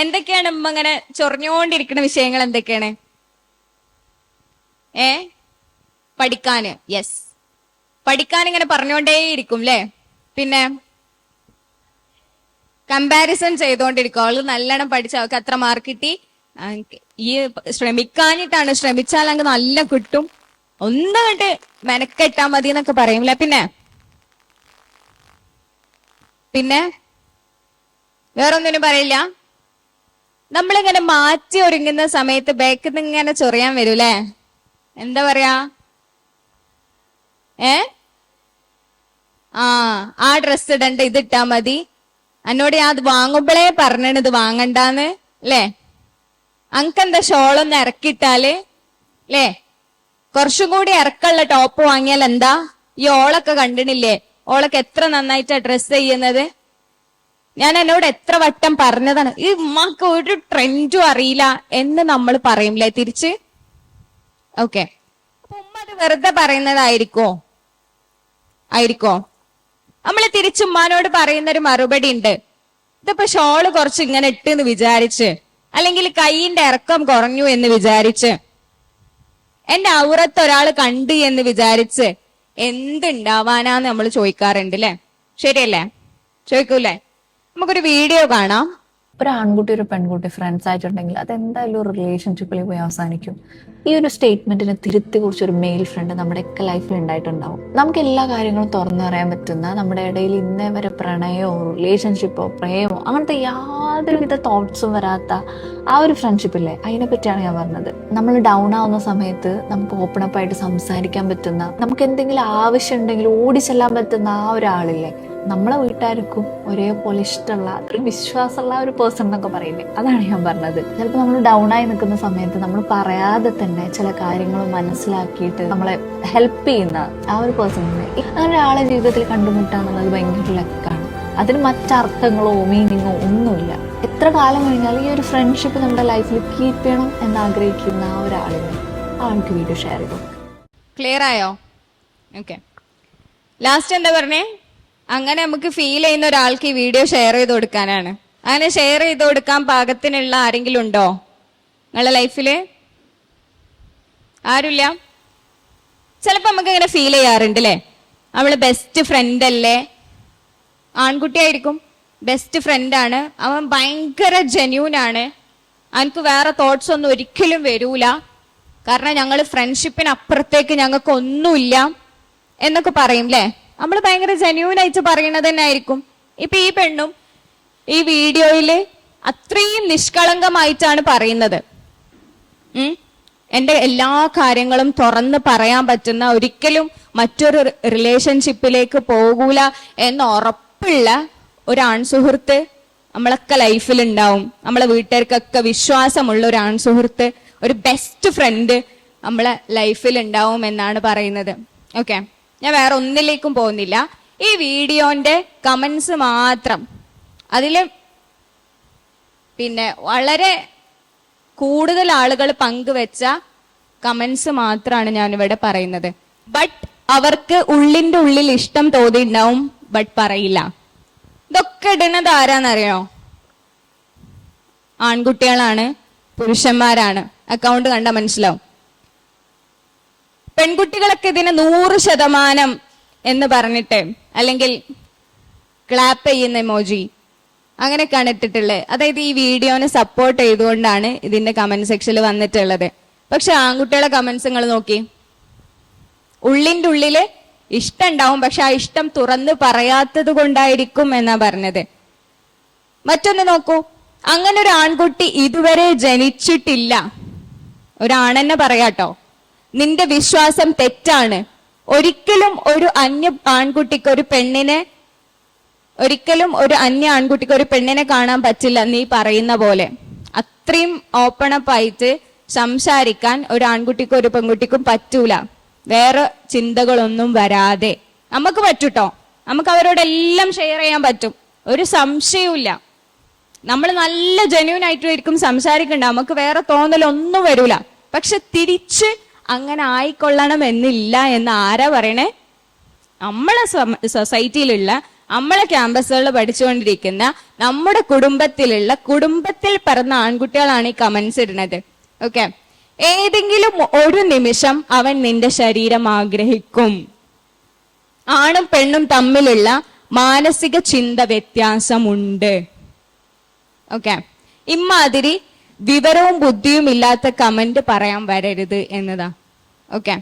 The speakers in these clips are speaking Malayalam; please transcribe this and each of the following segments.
എന്തൊക്കെയാണ് ഉമ്മ ഇങ്ങനെ ചൊറിഞ്ഞോണ്ടിരിക്കുന്ന വിഷയങ്ങൾ എന്തൊക്കെയാണ്? പഠിക്കാന്. യെസ്, പഠിക്കാൻ ഇങ്ങനെ പറഞ്ഞോണ്ടേയിരിക്കും അല്ലേ? പിന്നെ കമ്പാരിസൺ ചെയ്തോണ്ടിരിക്കും. അവള് നല്ലോണം പഠിച്ച അവൾക്ക് അത്ര മാർക്ക് കിട്ടി, ഈ ശ്രമിക്കാഞ്ഞിട്ടാണ്, ശ്രമിച്ചാൽ അങ്ങ് നല്ല കിട്ടും, ഒന്ന് കണ്ട് മെനക്കെട്ടാ മതി എന്നൊക്കെ പറയൂല്ലേ. പിന്നെ വേറൊന്നിനും പറയില്ല. നമ്മളിങ്ങനെ മാറ്റി ഒരുങ്ങുന്ന സമയത്ത് ബാക്കിൽ നിന്ന് ഇങ്ങനെ ചൊറിയാൻ വരൂല്ലേ? എന്താ പറയാ? ആ ഡ്രസ് ഇടണ്ട, ഇതിട്ടാ മതി, എന്നോട് ഞാൻ അത് വാങ്ങുമ്പോഴേ പറഞ്ഞത് ഇത് വാങ്ങണ്ടാന്ന് അല്ലേ? അനക്കെന്താ ഷോളൊന്ന് ഇറക്കിയിട്ടാല് അല്ലേ? കുറച്ചും കൂടി ഇറക്കമുള്ള ടോപ്പ് വാങ്ങിയാൽ എന്താ? ഈ ഓളൊക്കെ കണ്ടിണില്ലേ, ഓളൊക്കെ എത്ര നന്നായിട്ടാ ഡ്രസ് ചെയ്യുന്നത്. ഞാൻ എന്നോട് എത്ര വട്ടം പറഞ്ഞതാണ്, ഈ ഉമ്മാക്ക് ഒരു ട്രെൻഡും അറിയില്ല എന്ന് നമ്മൾ പറയൂലേ തിരിച്ച്. ഓക്കെ, അപ്പൊ ഉമ്മ അത് വെറുതെ പറയുന്നതായിരിക്കോ? നമ്മൾ തിരിച്ചുമ്മാനോട് പറയുന്നൊരു മറുപടി ഉണ്ട്, ഇതിപ്പോ ഷോള് കുറച്ച് ഇങ്ങനെ ഇട്ടെന്ന് വിചാരിച്ച്, അല്ലെങ്കിൽ കൈയിന്റെ ഇറക്കം കുറഞ്ഞു എന്ന് വിചാരിച്ച്, എന്റെ ഔറത്ത് ഒരാൾ കണ്ട് എന്ന് വിചാരിച്ച് എന്തുണ്ടാവാനാന്ന് നമ്മൾ ചോദിക്കാറുണ്ട് അല്ലെ? ശരിയല്ലേ? ചോദിക്കൂലേ? നമുക്കൊരു വീഡിയോ കാണാം. ഒരു ആൺകുട്ടി ഒരു പെൺകുട്ടി ഫ്രണ്ട്സ് ആയിട്ടുണ്ടെങ്കിൽ അതെന്തായാലും ഒരു റിലേഷൻഷിപ്പിൽ പോയി അവസാനിക്കും. ഈ ഒരു സ്റ്റേറ്റ്മെന്റിനെ തിരുത്തി കുറിച്ച് ഒരു മെയിൽ ഫ്രണ്ട് നമ്മുടെയൊക്കെ ലൈഫിൽ ഉണ്ടായിട്ടുണ്ടാവും. നമുക്ക് എല്ലാ കാര്യങ്ങളും തുറന്നു പറയാൻ പറ്റുന്ന, നമ്മുടെ ഇടയിൽ ഇന്നേ വരെ പ്രണയമോ റിലേഷൻഷിപ്പോ പ്രേമോ അങ്ങനത്തെ യാതൊരുവിധ തോട്ട്സും വരാത്ത ആ ഒരു ഫ്രണ്ട്ഷിപ്പില്ലേ, അതിനെ പറ്റിയാണ് ഞാൻ പറഞ്ഞത്. നമ്മൾ ഡൗൺ ആവുന്ന സമയത്ത് നമുക്ക് ഓപ്പൺ അപ്പ് ആയിട്ട് സംസാരിക്കാൻ പറ്റുന്ന, നമുക്ക് എന്തെങ്കിലും ആവശ്യം ഉണ്ടെങ്കിൽ ഓടിച്ചെല്ലാൻ പറ്റുന്ന ആ ഒരാളില്ലേ, നമ്മളെ വീട്ടുകാർക്കും ഒരേപോലെ ഇഷ്ടമുള്ള, അത്രയും വിശ്വാസമുള്ള ഒരു പേഴ്സൺ എന്നൊക്കെ പറയില്ലേ, അതാണ് ഞാൻ പറഞ്ഞത്. ചിലപ്പോൾ നമ്മൾ ഡൗൺ ആയി നിൽക്കുന്ന സമയത്ത് നമ്മൾ പറയാതെ തന്നെ ചില കാര്യങ്ങൾ മനസ്സിലാക്കിയിട്ട് നമ്മളെ ഹെൽപ്പ് ചെയ്യുന്ന ആ ഒരു പേഴ്സൺ ഉണ്ട്. അങ്ങനെ ഒരാളെ ജീവിതത്തിൽ കണ്ടുമുട്ടാന്നുള്ളത് ഭയങ്കര ലക്കാണ്. അതിന് മറ്റർത്ഥങ്ങളോ മീനിങ്ങോ ഒന്നുമില്ല. എത്ര കാലം കഴിഞ്ഞാലും ഈ ഒരു ഫ്രണ്ട്ഷിപ്പ് നമ്മുടെ ലൈഫിൽ കീപ്പ് ചെയ്യണം എന്ന് ആഗ്രഹിക്കുന്ന ആ ഒരാളിനെ ആൾക്ക് വീഡിയോ ഷെയർ ചെയ്തു. ക്ലിയർ ആയോ? ഓക്കെ, ലാസ്റ്റ് എന്താ പറഞ്ഞേ? അങ്ങനെ നമുക്ക് ഫീൽ ചെയ്യുന്ന ഒരാൾക്ക് ഈ വീഡിയോ ഷെയർ ചെയ്ത് കൊടുക്കാനാണ്. അങ്ങനെ ഷെയർ ചെയ്ത് കൊടുക്കാൻ പാകത്തിനുള്ള ആരെങ്കിലും ഉണ്ടോ നിങ്ങളുടെ ലൈഫില്? ആരുമില്ല. ചിലപ്പോ നമുക്ക് ഇങ്ങനെ ഫീൽ ചെയ്യാറുണ്ട് അല്ലേ, അവള് ബെസ്റ്റ് ഫ്രണ്ട് അല്ലേ, ആൺകുട്ടിയായിരിക്കും, ബെസ്റ്റ് ഫ്രണ്ടാണ്, അവൻ ഭയങ്കര ജെന്യൂൻ ആണ്, അവനക്ക് വേറെ തോട്ട്സ് ഒന്നും ഒരിക്കലും വരൂല, കാരണം ഞങ്ങൾ ഫ്രണ്ട്ഷിപ്പിന് അപ്പുറത്തേക്ക് ഞങ്ങൾക്ക് ഒന്നുമില്ല എന്നൊക്കെ പറയും അല്ലേ. നമ്മൾ ഭയങ്കര ജെന്യൂൻ ആയിട്ട് പറയണത് തന്നെ ആയിരിക്കും. ഇപ്പൊ ഈ പെണ്ണും ഈ വീഡിയോയില് അത്രയും നിഷ്കളങ്കമായിട്ടാണ് പറയുന്നത്. എന്റെ എല്ലാ കാര്യങ്ങളും തുറന്ന് പറയാൻ പറ്റുന്ന, ഒരിക്കലും മറ്റൊരു റിലേഷൻഷിപ്പിലേക്ക് പോകൂല എന്ന് ഉറപ്പുള്ള ഒരു ആൺസുഹൃത്ത് നമ്മളൊക്കെ ലൈഫിൽ ഉണ്ടാവും. നമ്മളെ വീട്ടുകാർക്കൊക്കെ വിശ്വാസമുള്ള ഒരു ആൺസുഹൃത്ത്, ഒരു ബെസ്റ്റ് ഫ്രണ്ട് നമ്മളെ ലൈഫിൽ ഉണ്ടാവും എന്നാണ് പറയുന്നത്. ഓക്കെ, ഞാൻ വേറെ ഒന്നിലേക്കും പോകുന്നില്ല. ഈ വീഡിയോന്റെ കമന്റ്സ് മാത്രം, അതില് പിന്നെ വളരെ കൂടുതൽ ആളുകൾ പങ്കുവെച്ച കമന്റ്സ് മാത്രമാണ് ഞാനിവിടെ പറയുന്നത്. ബട്ട് അവർക്ക് ഉള്ളിന്റെ ഉള്ളിൽ ഇഷ്ടം തോന്നിയിട്ടുണ്ടാവും, ബട്ട് പറയില്ല. ഇതൊക്കെ ഇടുന്നത് ആരാന്നറിയോ? ആൺകുട്ടികളാണ്, പുരുഷന്മാരാണ്. അക്കൗണ്ട് കണ്ടാൽ മനസ്സിലാവും. പെൺകുട്ടികളൊക്കെ ഇതിന് 100% എന്ന് പറഞ്ഞിട്ട്, അല്ലെങ്കിൽ ക്ലാപ്പ് ചെയ്യുന്ന ഇമോജി അങ്ങനെയൊക്കെയാണ് ഇട്ടിട്ടുള്ളത്. അതായത് ഈ വീഡിയോനെ സപ്പോർട്ട് ചെയ്തുകൊണ്ടാണ് ഇതിന്റെ കമന്റ് സെക്ഷനിൽ വന്നിട്ടുള്ളത്. പക്ഷെ ആൺകുട്ടികളെ കമന്റ്സ് നിങ്ങൾ നോക്കി, ഉള്ളിന്റെ ഉള്ളില് ഇഷ്ടം ഉണ്ടാവും, പക്ഷെ ആ ഇഷ്ടം തുറന്ന് പറയാത്തത് കൊണ്ടായിരിക്കും എന്നാ പറഞ്ഞത്. മറ്റൊന്ന് നോക്കൂ, അങ്ങനെ ഒരു ആൺകുട്ടി ഇതുവരെ ജനിച്ചിട്ടില്ല. ഒരാണെന്നെ പറയാട്ടോ, നിന്റെ വിശ്വാസം തെറ്റാണ്. ഒരിക്കലും ഒരു അന്യ ആൺകുട്ടിക്ക് ഒരു പെണ്ണിനെ, ഒരിക്കലും ഒരു അന്യ ആൺകുട്ടിക്ക് ഒരു പെണ്ണിനെ കാണാൻ പറ്റില്ല നീ പറയുന്ന പോലെ. അത്രയും ഓപ്പൺ അപ്പ് ആയിട്ട് സംസാരിക്കാൻ ഒരു ആൺകുട്ടിക്കും ഒരു പെൺകുട്ടിക്കും പറ്റൂല, വേറെ ചിന്തകളൊന്നും വരാതെ. നമുക്ക് പറ്റൂട്ടോ, നമുക്ക് അവരോടെല്ലാം ഷെയർ ചെയ്യാൻ പറ്റും, ഒരു സംശയവുമില്ല. നമ്മൾ നല്ല ജെന്യൂൻ ആയിട്ടായിരിക്കും സംസാരിക്കണ്ട, നമുക്ക് വേറെ തോന്നലൊന്നും വരൂല. പക്ഷെ തിരിച്ച് അങ്ങനെ ആയിക്കൊള്ളണം എന്നില്ല എന്ന് ആരാ പറയണേ? നമ്മളെ സൊസൈറ്റിയിലുള്ള നമ്മളെ ക്യാമ്പസുകളിൽ പഠിച്ചുകൊണ്ടിരിക്കുന്ന നമ്മുടെ കുടുംബത്തിൽ പിറന്ന ആൺകുട്ടികളാണ് ഈ കമന്റ്സ് ഇടുന്നത്. ഓക്കെ, ഏതെങ്കിലും ഒരു നിമിഷം അവൻ നിന്റെ ശരീരം ആഗ്രഹിക്കും. ആണും പെണ്ണും തമ്മിലുള്ള മാനസിക ചിന്ത വ്യത്യാസമുണ്ട്. ഓക്കെ, ഇമ്മാതിരി വിവരവും ബുദ്ധിയും ഇല്ലാത്ത കമന്റ് പറയാൻ വരരുത് എന്നതാ. ഓക്കെ,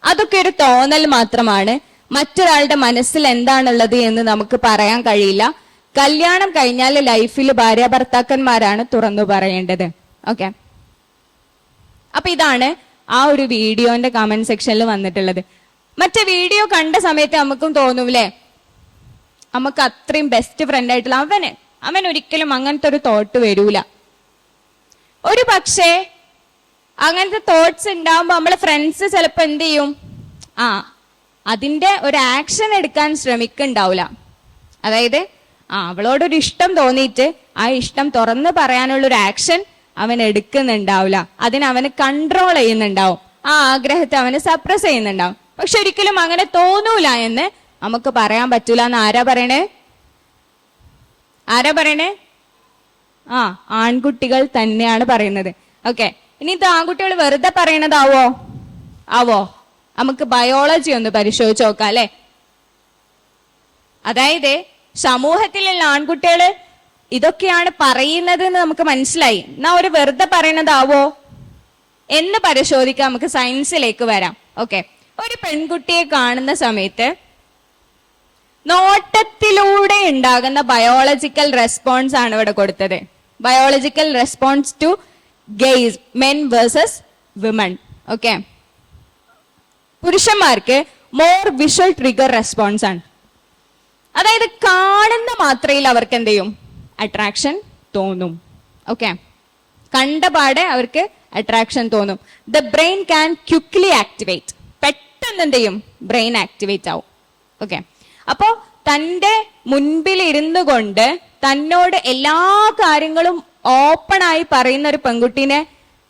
അതൊക്കെ ഒരു തോന്നൽ മാത്രമാണ്. മറ്റൊരാളുടെ മനസ്സിൽ എന്താണുള്ളത് എന്ന് നമുക്ക് പറയാൻ കഴിയില്ല. കല്യാണം കഴിഞ്ഞാൽ ലൈഫിൽ ഭാര്യ ഭർത്താക്കന്മാരാണ് തുറന്നു പറയേണ്ടത്. ഓക്കെ, അപ്പൊ ഇതാണ് ആ ഒരു വീഡിയോന്റെ കമന്റ് സെക്ഷനിൽ വന്നിട്ടുള്ളത്. മറ്റേ വീഡിയോ കണ്ട സമയത്ത് നമുക്കും തോന്നൂലേ, നമുക്ക് അത്രയും ബെസ്റ്റ് ഫ്രണ്ട് ആയിട്ടുള്ള അവൻ ഒരിക്കലും അങ്ങനത്തെ ഒരു തോട്ട് വരൂല. ഒരു പക്ഷേ അങ്ങനത്തെ തോട്ട്സ് ഉണ്ടാവുമ്പോ നമ്മളെ ഫ്രണ്ട്സ് ചിലപ്പോ എന്ത് ചെയ്യും, അതിന്റെ ഒരു ആക്ഷൻ എടുക്കാൻ ശ്രമിക്കുന്നുണ്ടാവില്ല. അതായത് അവളോടൊരു ഇഷ്ടം തോന്നിയിട്ട് ആ ഇഷ്ടം തുറന്ന് പറയാനുള്ള ഒരു ആക്ഷൻ അവൻ എടുക്കുന്നുണ്ടാവില്ല. അവന് കൺട്രോൾ ചെയ്യുന്നുണ്ടാവും. ആ ആഗ്രഹത്തെ അവന് സപ്രസ് ചെയ്യുന്നുണ്ടാവും. പക്ഷെ ഒരിക്കലും അങ്ങനെ തോന്നൂല എന്ന് നമുക്ക് പറയാൻ പറ്റൂല എന്ന് ആരാ പറയണേ? ആൺകുട്ടികൾ തന്നെയാണ് പറയുന്നത്. ഓക്കെ, ഇനി ഇത് ആൺകുട്ടികൾ വെറുതെ പറയണതാവോ? നമുക്ക് ബയോളജി ഒന്ന് പരിശോധിച്ച് നോക്കാം അല്ലെ. അതായത് സമൂഹത്തിലുള്ള ആൺകുട്ടികള് ഇതൊക്കെയാണ് പറയുന്നത് എന്ന് നമുക്ക് മനസ്സിലായി. എന്നാ ഒരു വെറുതെ പറയണതാവോ എന്ന് പരിശോധിക്കാൻ നമുക്ക് സയൻസിലേക്ക് വരാം. ഓക്കെ, ഒരു പെൺകുട്ടിയെ കാണുന്ന സമയത്ത് നോട്ടത്തിലൂടെ ഉണ്ടാകുന്ന ബയോളജിക്കൽ റെസ്പോൺസ് ആണ് ഇവിടെ കൊടുത്തത്. Biological response to gaze, men versus women. Okay, പുരുഷന്മാർക്ക് മോർ വിഷ്വൽ ട്രിഗർ റെസ്പോൺസ് ആണ്. അതായത് കാണുന്ന മാത്രയിൽ അവർക്ക് എന്ത് ചെയ്യും, അട്രാക്ഷൻ തോന്നും. ഓക്കെ, കണ്ടപാടെ അവർക്ക് അട്രാക്ഷൻ തോന്നും. The brain can quickly activate, പെട്ടെന്ന് എന്ത് ചെയ്യും, ബ്രെയിൻ ആക്ടിവേറ്റ് ആവും. ഓക്കെ, അപ്പോ തന്റെ മുൻപിൽ ഇരുന്നു കൊണ്ട് തന്നോട് എല്ലാ കാര്യങ്ങളും ഓപ്പൺ ആയി പറയുന്ന ഒരു പെൺകുട്ടീനെ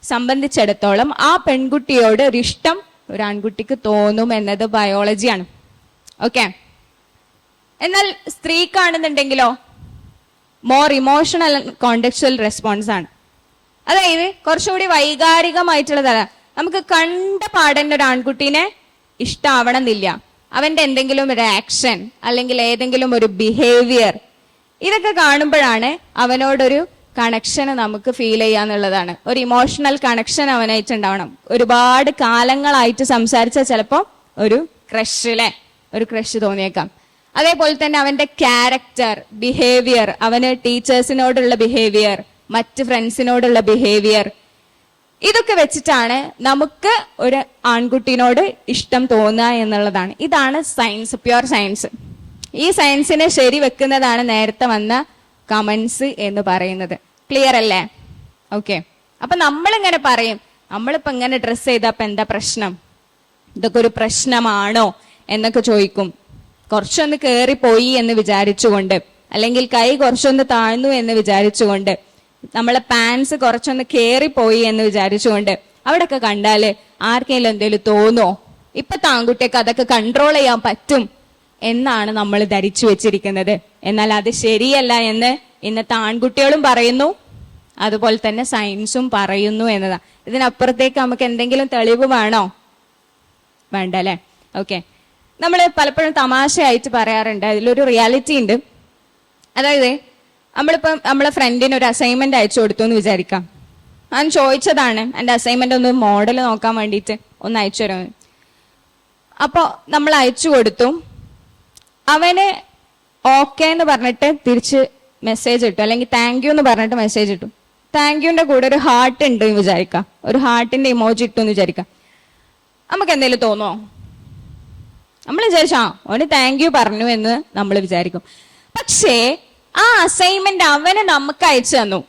സംബന്ധിച്ചിടത്തോളം ആ പെൺകുട്ടിയോട് ഒരു ഇഷ്ടം ഒരു ആൺകുട്ടിക്ക് തോന്നും എന്നത് ബയോളജിയാണ്. ഓക്കെ, എന്നാൽ സ്ത്രീക്കാണെന്നുണ്ടെങ്കിലോ മോർ ഇമോഷണൽ കോണ്ടെക്ച്വൽ റെസ്പോൺസ് ആണ്. അതായത് കുറച്ചുകൂടി വൈകാരികമായിട്ടുള്ളതാണ്. നമുക്ക് കണ്ട പാടന്നെ ഒരു ആൺകുട്ടീനെ ഇഷ്ടമാവണം എന്നില്ല. അവന്റെ എന്തെങ്കിലും ഒരു ആക്ഷൻ അല്ലെങ്കിൽ ഏതെങ്കിലും ഒരു ബിഹേവിയർ, ഇതൊക്കെ കാണുമ്പോഴാണ് അവനോടൊരു കണക്ഷൻ നമുക്ക് ഫീൽ ചെയ്യാന്നുള്ളതാണ്. ഒരു ഇമോഷണൽ കണക്ഷൻ അവനായിട്ടുണ്ടാവണം. ഒരുപാട് കാലങ്ങളായിട്ട് സംസാരിച്ച ചിലപ്പോ ഒരു ക്രഷ് തോന്നിയേക്കാം. അതേപോലെ തന്നെ അവന്റെ ക്യാരക്ടർ, ബിഹേവിയർ, അവന് ടീച്ചേഴ്സിനോടുള്ള ബിഹേവിയർ, മറ്റ് ഫ്രണ്ട്സിനോടുള്ള ബിഹേവിയർ, ഇതൊക്കെ വെച്ചിട്ടാണ് നമുക്ക് ഒരു ആൺകുട്ടീനോട് ഇഷ്ടം തോന്നുക എന്നുള്ളതാണ്. ഇതാണ് സയൻസ്, പ്യുവർ സയൻസ്. ഈ സയൻസിനെ ശരി വെക്കുന്നതാണ് നേരത്തെ വന്ന കമന്റ്സ് എന്ന് പറയുന്നത്. ക്ലിയർ അല്ലേ? ഓക്കെ, അപ്പൊ നമ്മളിങ്ങനെ പറയും, നമ്മളിപ്പോ ഇങ്ങനെ ഡ്രസ് ചെയ്തപ്പോ എന്താ പ്രശ്നം, ഇതൊക്കെ ഒരു പ്രശ്നമാണോ എന്നൊക്കെ ചോദിക്കും. കുറച്ചൊന്ന് കേറിപ്പോയി എന്ന് വിചാരിച്ചുകൊണ്ട്, അല്ലെങ്കിൽ കൈ കുറച്ചൊന്ന് താഴ്ന്നു എന്ന് വിചാരിച്ചുകൊണ്ട്, നമ്മളെ പാൻസ് കുറച്ചൊന്ന് കേറിപ്പോയി എന്ന് വിചാരിച്ചുകൊണ്ട് അവിടെയൊക്കെ കണ്ടാല് ആർക്കെങ്കിലും എന്തെങ്കിലും തോന്നോ? ഇപ്പത്തെ ആൺകുട്ടിയൊക്കെ അതൊക്കെ കൺട്രോൾ ചെയ്യാൻ പറ്റും എന്നാണ് നമ്മൾ ധരിച്ചു വെച്ചിരിക്കുന്നത്. എന്നാൽ അത് ശരിയല്ല എന്ന് ഇന്നത്തെ ആൺകുട്ടികളും പറയുന്നു, അതുപോലെ തന്നെ സയൻസും പറയുന്നു എന്നതാ. ഇതിനപ്പുറത്തേക്ക് നമുക്ക് എന്തെങ്കിലും തെളിവ് വേണ്ട അല്ലെ? ഓക്കെ, നമ്മൾ പലപ്പോഴും തമാശയായിട്ട് പറയാറുണ്ട്, അതിലൊരു റിയാലിറ്റി ഉണ്ട്. അതായത് നമ്മളിപ്പം നമ്മളെ ഫ്രണ്ടിന് ഒരു അസൈൻമെന്റ് അയച്ചു കൊടുത്തു എന്ന് വിചാരിക്കാം. ഞാൻ ചോദിച്ചതാണ് എൻ്റെ അസൈൻമെന്റ് ഒന്ന് മോഡൽ നോക്കാൻ വേണ്ടിയിട്ട് ഒന്ന് അയച്ചു തരാം. അപ്പോൾ നമ്മൾ അയച്ചു കൊടുത്തു. അവന് ഓക്കെ എന്ന് പറഞ്ഞിട്ട് തിരിച്ച് മെസ്സേജ് ഇട്ടു, അല്ലെങ്കിൽ താങ്ക് യു എന്ന് പറഞ്ഞിട്ട് മെസ്സേജ് ഇട്ടു. താങ്ക് യുവിന്റെ കൂടെ ഒരു ഹാർട്ട് ഉണ്ട് എന്ന് വിചാരിക്കാം, ഒരു ഹാർട്ടിന്റെ ഇമോജി ഇട്ടു എന്ന് വിചാരിക്കാം. നമുക്ക് എന്തെങ്കിലും തോന്നുമോ? നമ്മൾ വിചാരിച്ചു അവന് താങ്ക് യു പറഞ്ഞു എന്ന് നമ്മൾ വിചാരിക്കും. പക്ഷേ ആ അസൈൻമെന്റ് അവന് നമുക്ക് അയച്ചു തന്നു,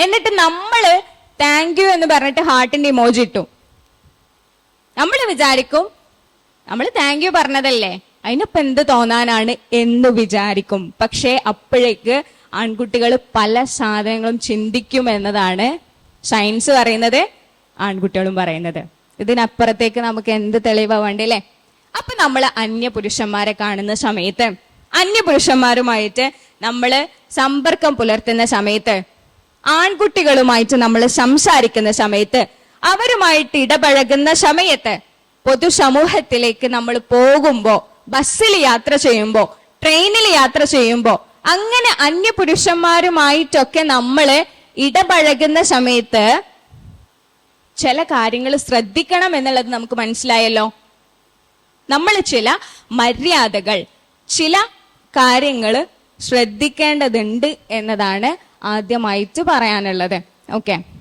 എന്നിട്ട് നമ്മള് താങ്ക് യു എന്ന് പറഞ്ഞിട്ട് ഹാർട്ടിന്റെ ഇമോജി ഇട്ടു. നമ്മൾ വിചാരിക്കും നമ്മൾ താങ്ക് യു പറഞ്ഞതല്ലേ, അതിനിപ്പോ എന്ത് തോന്നാനാണ് എന്ന് വിചാരിക്കും. പക്ഷേ അപ്പോഴേക്ക് ആൺകുട്ടികൾ പല സാധനങ്ങളും ചിന്തിക്കും എന്നതാണ് സയൻസ് പറയുന്നത്, ആൺകുട്ടികളും പറയുന്നത്. ഇതിനപ്പുറത്തേക്ക് നമുക്ക് എന്ത് തെളിവാ വേണ്ടല്ലേ? അപ്പൊ നമ്മൾ അന്യ പുരുഷന്മാരെ കാണുന്ന സമയത്ത് അന്യപുരുഷന്മാരുമായിട്ട് നമ്മൾ സമ്പർക്കം പുലർത്തുന്ന സമയത്ത്, ആൺകുട്ടികളുമായിട്ട് നമ്മൾ സംസാരിക്കുന്ന സമയത്ത്, അവരുമായിട്ട് ഇടപഴകുന്ന സമയത്ത്, പൊതുസമൂഹത്തിലേക്ക് നമ്മൾ പോകുമ്പോ, ബസ്സിൽ യാത്ര ചെയ്യുമ്പോ, ട്രെയിനിൽ യാത്ര ചെയ്യുമ്പോ, അങ്ങനെ അന്യപുരുഷന്മാരുമായിട്ടൊക്കെ നമ്മൾ ഇടപഴകുന്ന സമയത്ത് ചില കാര്യങ്ങൾ ശ്രദ്ധിക്കണം എന്നുള്ളത് നമുക്ക് മനസ്സിലായല്ലോ. നമ്മൾ ചില മര്യാദകൾ, ചില കാര്യങ്ങൾ ശ്രദ്ധിക്കേണ്ടതുണ്ട് എന്നതാണ് ആദ്യമായിട്ട് പറയാനുള്ളത്. ഓക്കെ.